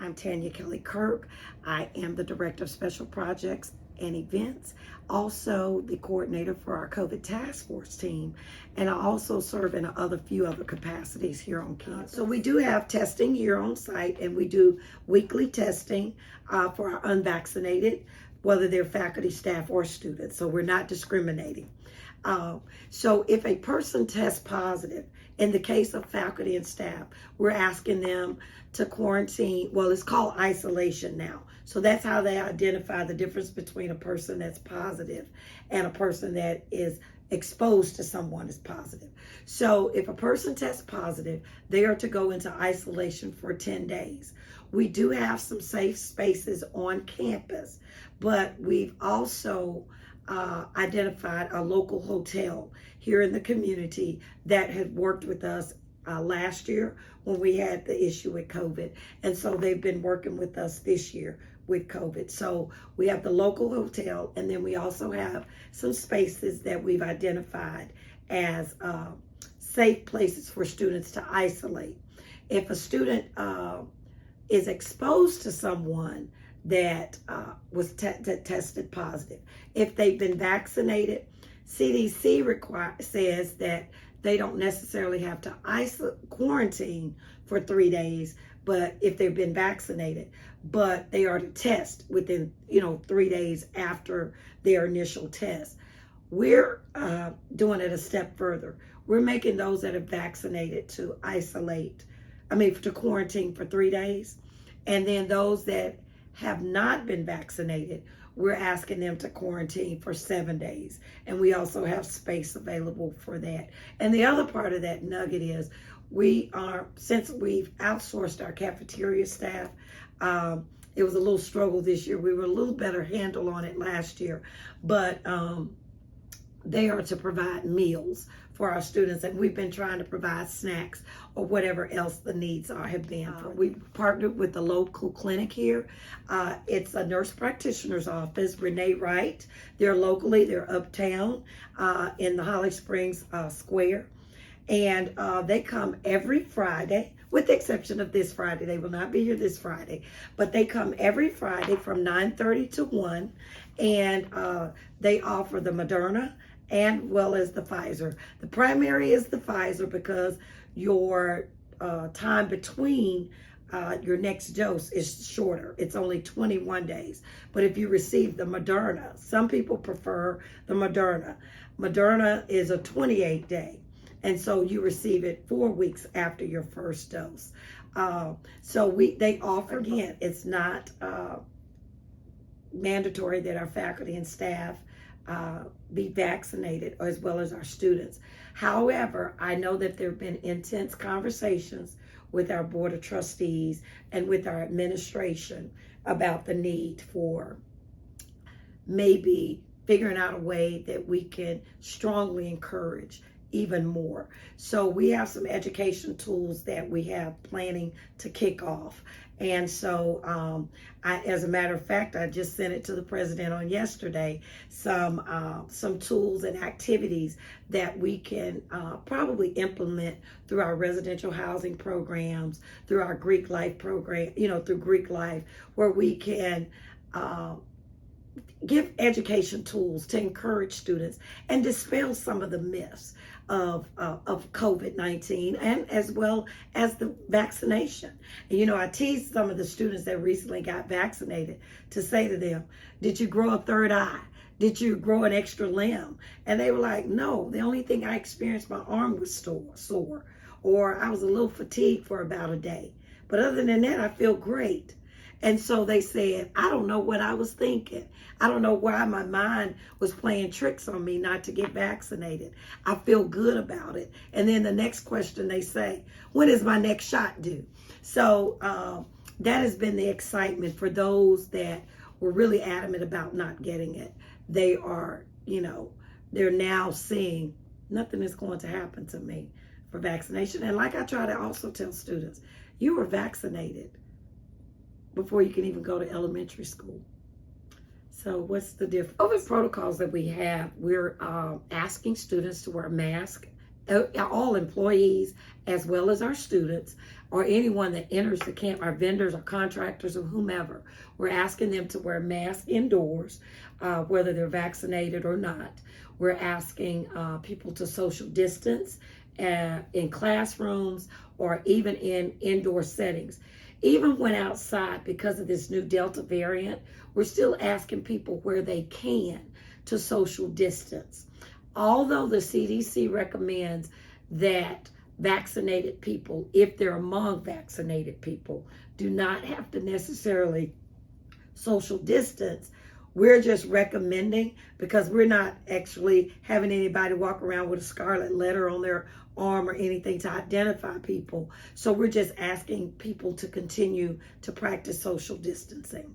I'm Tanya Kelly Kirk. I am the Director of Special Projects and Events, also the coordinator for our COVID task force team, and I also serve in few other capacities here on campus. So we do have testing here on site, and we do weekly testing for our unvaccinated, whether they're faculty, staff, or students. So we're not discriminating. So if a person tests positive, in the case of faculty and staff, we're asking them to quarantine. Well, it's called isolation now. So that's how they identify the difference between a person that's positive and a person that is exposed to someone that's positive. So if a person tests positive, they are to go into isolation for 10 days. We do have some safe spaces on campus, but we've also identified a local hotel here in the community that had worked with us last year when we had the issue with COVID. And so they've been working with us this year with COVID. So we have the local hotel, and then we also have some spaces that we've identified as safe places for students to isolate. If a student is exposed to someone that was tested positive, if they've been vaccinated, CDC says that they don't necessarily have to quarantine for 3 days, but if they've been vaccinated, but they are to test within 3 days after their initial test. We're doing it a step further. We're making those that are vaccinated to to quarantine for 3 days, and then those that have not been vaccinated, we're asking them to quarantine for 7 days. And we also have space available for that. And the other part of that nugget is since we've outsourced our cafeteria staff, it was a little struggle this year. We were a little better handle on it last year, but they are to provide meals for our students, and we've been trying to provide snacks or whatever else the needs have been. We partnered with the local clinic here. It's a nurse practitioner's office, Renee Wright. They're uptown in the Holly Springs Square. And they come every Friday, with the exception of this Friday. They will not be here this Friday, but they come every Friday from 9:30 to 1, and they offer the Moderna and well as the Pfizer. The primary is the Pfizer because your time between your next dose is shorter. It's only 21 days. But if you receive the Moderna, some people prefer the Moderna. Moderna is a 28-day. And so you receive it 4 weeks after your first dose. So they offer, again, it's not mandatory that our faculty and staff be vaccinated, as well as our students. However, I know that there have been intense conversations with our board of trustees and with our administration about the need for maybe figuring out a way that we can strongly encourage even more. So we have some education tools that we have planning to kick off. And so as a matter of fact, I just sent it to the president on yesterday, some tools and activities that we can probably implement through our residential housing programs, through our Greek Life program, through Greek Life, where we can give education tools to encourage students and dispel some of the myths of COVID-19, and as well as the vaccination. And, I teased some of the students that recently got vaccinated to say to them, did you grow a third eye? Did you grow an extra limb? And they were like, no, the only thing I experienced, my arm was sore, or I was a little fatigued for about a day. But other than that, I feel great. And so they said, I don't know what I was thinking. I don't know why my mind was playing tricks on me not to get vaccinated. I feel good about it. And then the next question they say, when is my next shot due? So that has been the excitement for those that were really adamant about not getting it. They are, they're now seeing nothing is going to happen to me for vaccination. And like I try to also tell students, you were vaccinated before you can even go to elementary school. So what's the difference? COVID protocols that we have, we're asking students to wear a mask all employees as well as our students or anyone that enters the camp, our vendors or contractors or whomever. We're asking them to wear masks indoors, whether they're vaccinated or not. We're asking people to social distance in classrooms or even in indoor settings. Even when outside, because of this new Delta variant, we're still asking people where they can to social distance. Although the CDC recommends that vaccinated people, if they're among vaccinated people, do not have to necessarily social distance, we're just recommending, because we're not actually having anybody walk around with a scarlet letter on their arm or anything to identify people. So we're just asking people to continue to practice social distancing.